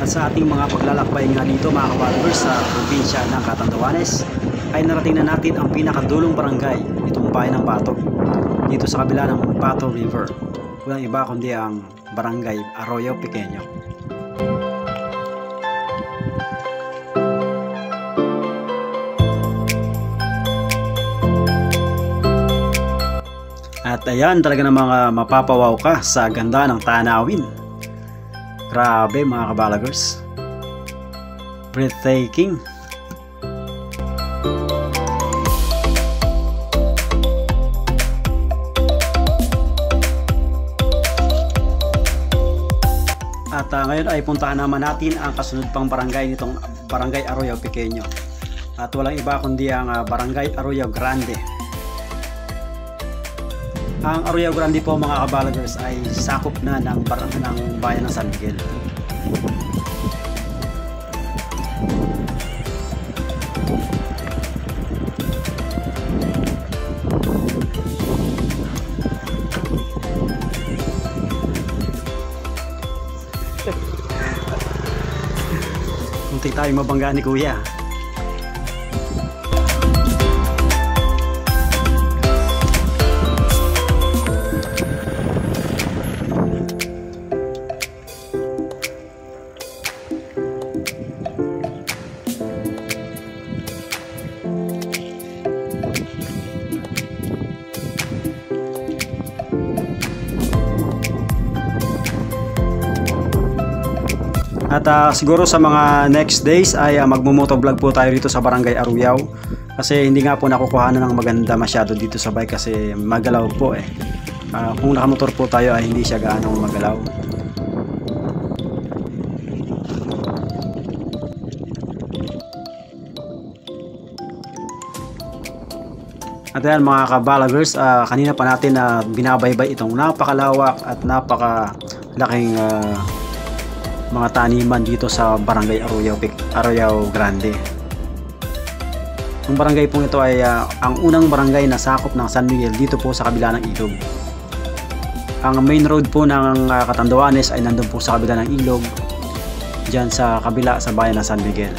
At sa ating mga paglalakbay nga dito mga ka-followers sa probinsya ng Catanduanes ay narating na natin ang pinakadulong barangay, itong bayan ng Bato, dito sa kabila ng Bato River. Walang iba kundi ang Barangay Arroyo Pequeño. At ayan, talaga ng mga mapapawaw ka sa ganda ng tanawin. Grabe mga kabalagers. Breathtaking. At ngayon ay puntahan naman natin ang kasunod pang barangay nitong Barangay Arroyo Pequeño. At walang iba kundi ang Barangay Arroyo Grande. Ang Arroyo Grande po mga kabalagers ay sakop na ng bayan ng San Miguel. Munti tayo mabangga ni Kuya. At siguro sa mga next days ay magmo-motovlog po tayo dito sa Barangay Arroyo kasi hindi nga po nakukuhanan ng maganda masyado dito sa bike kasi magalaw po eh. Kung nakamotor po tayo ay hindi siya gaano magalaw. At ayan mga kabalagers, kanina pa natin binabaybay itong napakalawak at napakalaking mga taniman dito sa Barangay Arroyo Grande. Ang barangay pong ito ay ang unang barangay na sakop ng San Miguel dito po sa kabila ng ilog. Ang main road po ng Catanduanes ay nandun po sa kabila ng ilog, dyan sa kabila sa bayan ng San Miguel.